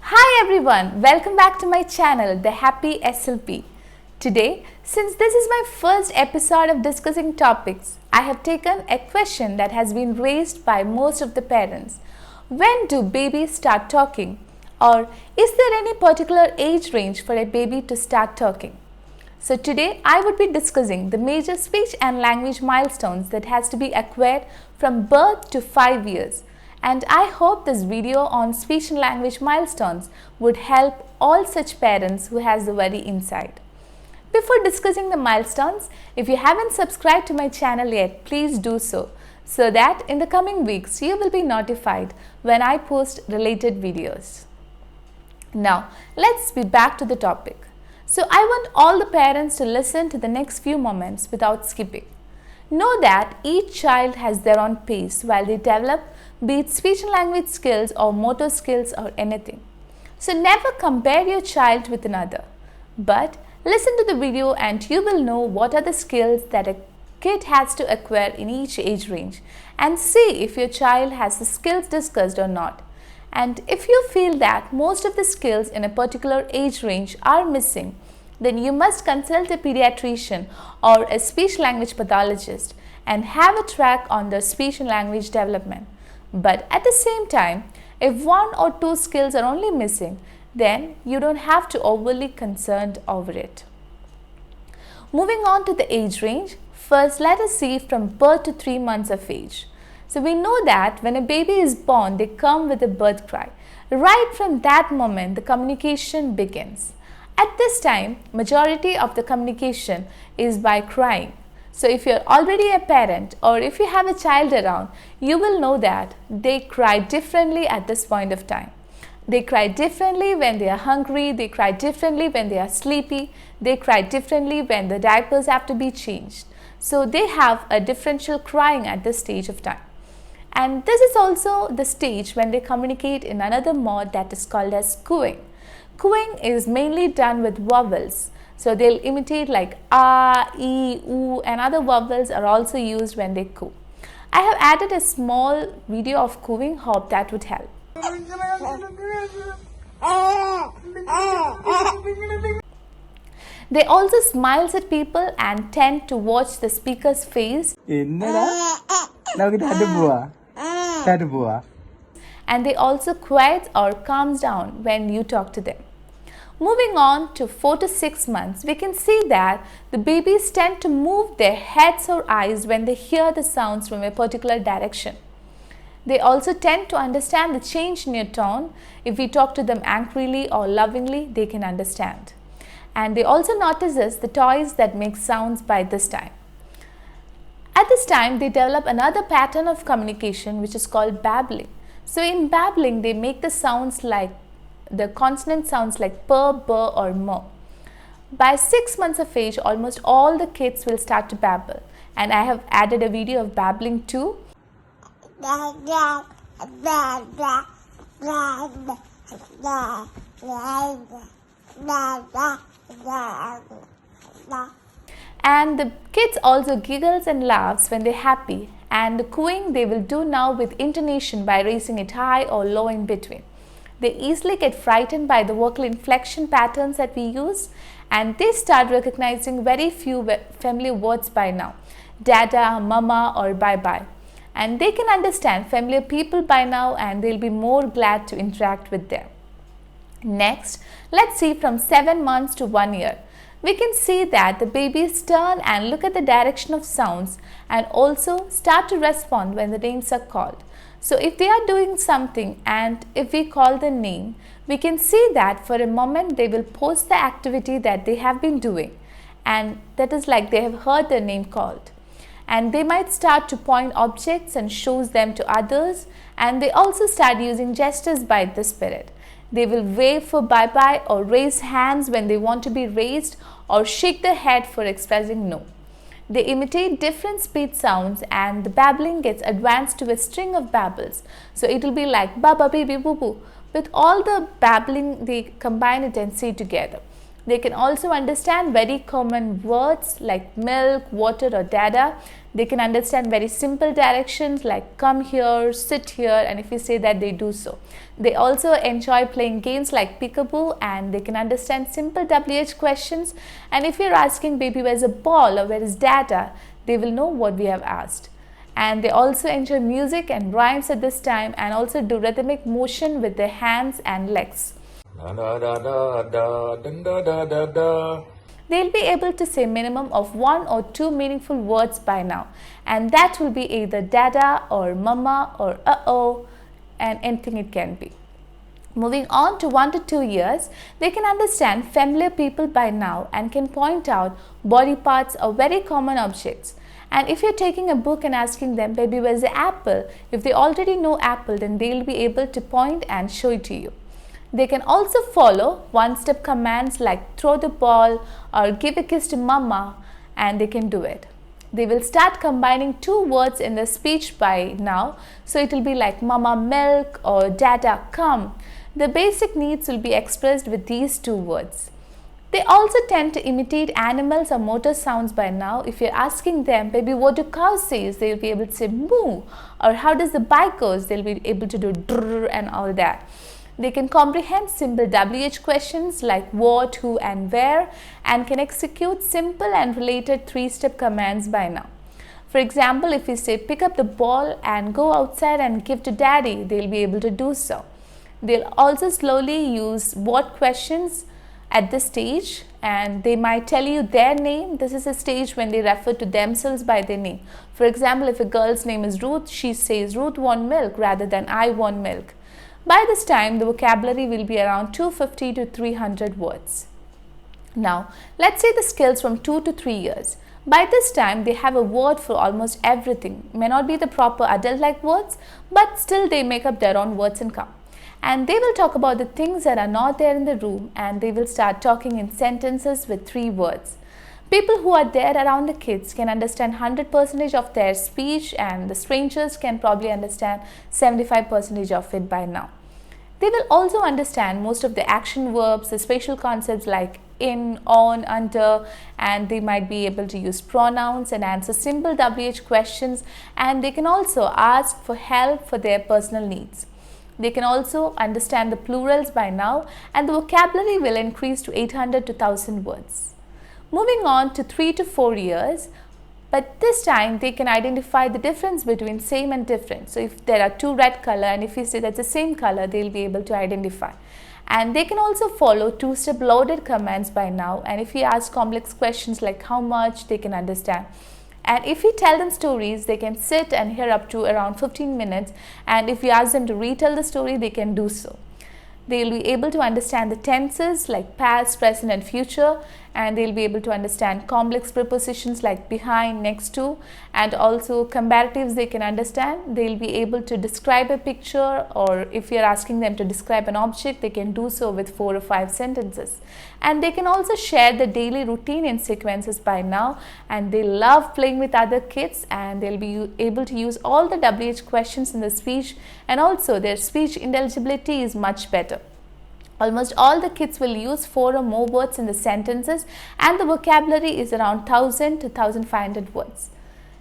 Hi everyone, welcome back to my channel, The Happy SLP. Today, since this is my first episode of discussing topics, I have taken a question that has been raised by most of the parents. When do babies start talking? Or is there any particular age range for a baby to start talking? So today I would be discussing the major speech and language milestones that has to be acquired from birth to 5 years. And I hope this video on speech and language milestones would help all such parents who has the very insight. Before discussing the milestones, if you haven't subscribed to my channel yet, please do so that in the coming weeks you will be notified when I post related videos. Now, let's be back to the topic. So I want all the parents to listen to the next few moments without skipping. Know that each child has their own pace while they develop, be it speech and language skills or motor skills or anything. So never compare your child with another, but listen to the video and you will know what are the skills that a kid has to acquire in each age range, and see if your child has the skills discussed or not. And if you feel that most of the skills in a particular age range are missing, then you must consult a pediatrician or a speech language pathologist and have a track on their speech and language development. But at the same time, if one or two skills are only missing, then you don't have to overly concerned over it. Moving on to the age range, first let us see from birth to 3 months of age. So we know that when a baby is born, they come with a birth cry. Right from that moment, the communication begins. At this time, majority of the communication is by crying. So if you're already a parent or if you have a child around, you will know that they cry differently at this point of time. They cry differently when they are hungry, they cry differently when they are sleepy, they cry differently when the diapers have to be changed. So they have a differential crying at this stage of time. And this is also the stage when they communicate in another mode that is called as cooing. Cooing is mainly done with vowels. So they'll imitate like ah, e, oo, and other vowels are also used when they coo. I have added a small video of cooing, hope that would help. They also smiles at people and tend to watch the speaker's face. And they also quiet or calms down when you talk to them. Moving on to 4 to 6 months, we can see that the babies tend to move their heads or eyes when they hear the sounds from a particular direction. They also tend to understand the change in your tone. If we talk to them angrily or lovingly, they can understand. And they also notices the toys that make sounds by this time. At this time, they develop another pattern of communication which is called babbling. So in babbling, they make the sounds like the consonant sounds like per, bur or mo. By 6 months of age, almost all the kids will start to babble, and I have added a video of babbling too. And the kids also giggles and laughs when they're happy, and the cooing they will do now with intonation by raising it high or low in between. They easily get frightened by the vocal inflection patterns that we use, and they start recognizing very few familiar words by now, dada, mama or bye bye. And they can understand familiar people by now, and they'll be more glad to interact with them. Next, let's see from 7 months to 1 year. We can see that the babies turn and look at the direction of sounds and also start to respond when the names are called. So if they are doing something and if we call the name, we can see that for a moment they will pause the activity that they have been doing, and that is like they have heard their name called. And they might start to point objects and shows them to others, and they also start using gestures by the spirit. They will wave for bye-bye or raise hands when they want to be raised or shake their head for expressing no. They imitate different speed sounds, and the babbling gets advanced to a string of babbles. So it will be like baba, baby, boo boo. With all the babbling, they combine it and say together. They can also understand very common words like milk, water or dada. They can understand very simple directions like come here, sit here, and if you say that, they do so. They also enjoy playing games like peekaboo, and they can understand simple WH questions, and if you're asking baby where's a ball or where is dada, they will know what we have asked. And they also enjoy music and rhymes at this time, and also do rhythmic motion with their hands and legs. They'll be able to say minimum of 1 or 2 meaningful words by now, and that will be either dada or mama or uh-oh, and anything it can be. Moving on to 1 to 2 years, they can understand familiar people by now and can point out body parts or very common objects. And if you're taking a book and asking them, baby, where's the apple? If they already know apple, then they'll be able to point and show it to you. They can also follow one-step commands like throw the ball or give a kiss to mama, and they can do it. They will start combining 2 words in their speech by now, so it will be like mama milk or dada come. The basic needs will be expressed with these 2 words. They also tend to imitate animals or motor sounds by now. If you're asking them, baby, what do cows say? They'll be able to say moo. Or how does the bike goes? They'll be able to do drrr and all that. They can comprehend simple WH questions like what, who and where, and can execute simple and related 3-step commands by now. For example, if you say pick up the ball and go outside and give to daddy, they'll be able to do so. They'll also slowly use what questions at this stage, and they might tell you their name. This is a stage when they refer to themselves by their name. For example, if a girl's name is Ruth, she says Ruth want milk rather than I want milk. By this time, the vocabulary will be around 250 to 300 words. Now, let's say the skills from 2 to 3 years. By this time, they have a word for almost everything. May not be the proper adult-like words, but still they make up their own words and come. And they will talk about the things that are not there in the room, and they will start talking in sentences with 3 words. People who are there around the kids can understand 100% of their speech, and the strangers can probably understand 75% of it by now. They will also understand most of the action verbs, the spatial concepts like in, on, under, and they might be able to use pronouns and answer simple WH questions, and they can also ask for help for their personal needs. They can also understand the plurals by now, and the vocabulary will increase to 800 to 1000 words. Moving on to 3 to 4 years, but this time they can identify the difference between same and different. So if there are 2 red color, and if you say that's the same color, they'll be able to identify. And they can also follow 2-step loaded commands by now, and if you ask complex questions like how much, they can understand. And if you tell them stories, they can sit and hear up to around 15 minutes, and if you ask them to retell the story, they can do so. They'll be able to understand the tenses like past, present and future, and they'll be able to understand complex prepositions like behind, next to, and also comparatives they can understand. They'll be able to describe a picture, or if you're asking them to describe an object, they can do so with 4 or 5 sentences. And they can also share the daily routine in sequences by now, and they love playing with other kids, and they'll be able to use all the WH questions in the speech, and also their speech intelligibility is much better. Almost all the kids will use 4 or more words in the sentences, and the vocabulary is around 1000 to 1500 words.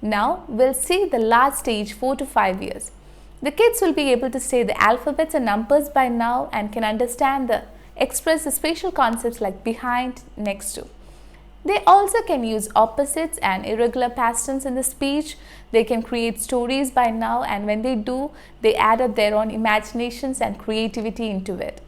Now we'll see the last stage, 4 to 5 years. The kids will be able to say the alphabets and numbers by now, and can express the spatial concepts like behind, next to. They also can use opposites and irregular past tense in the speech. They can create stories by now, and when they do, they add up their own imaginations and creativity into it.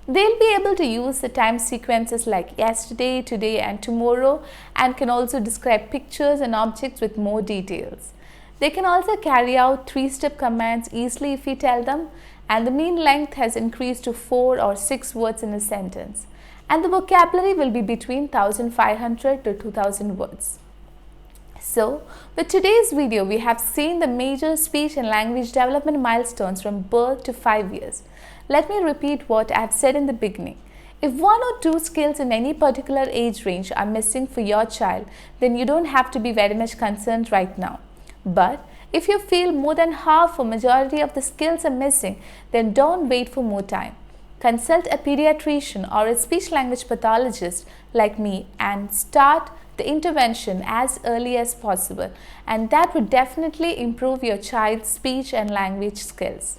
They'll be able to use the time sequences like yesterday, today and tomorrow, and can also describe pictures and objects with more details. They can also carry out 3-step commands easily if we tell them, and the mean length has increased to 4 or 6 words in a sentence. And the vocabulary will be between 1500 to 2000 words. So, with today's video, we have seen the major speech and language development milestones from birth to 5 years. Let me repeat what I have said in the beginning. If 1 or 2 skills in any particular age range are missing for your child, then you don't have to be very much concerned right now. But if you feel more than half or majority of the skills are missing, then don't wait for more time. consult a pediatrician or a speech language pathologist like me and start the intervention as early as possible, and that would definitely improve your child's speech and language skills.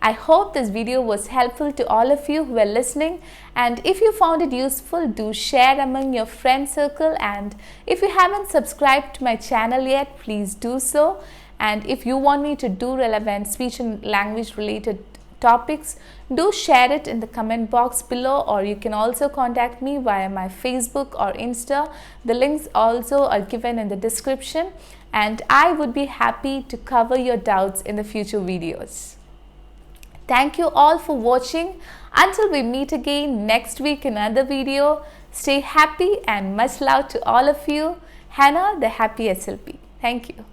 I hope this video was helpful to all of you who are listening, and if you found it useful, do share among your friend circle, and if you haven't subscribed to my channel yet, please do so. And if you want me to do relevant speech and language related topics, do share it in the comment box below, or you can also contact me via my Facebook or Insta. The links also are given in the description, and I would be happy to cover your doubts in the future videos. Thank you all for watching. Until we meet again next week in another video, stay happy and much love to all of you. Hannah, the Happy SLP. Thank you.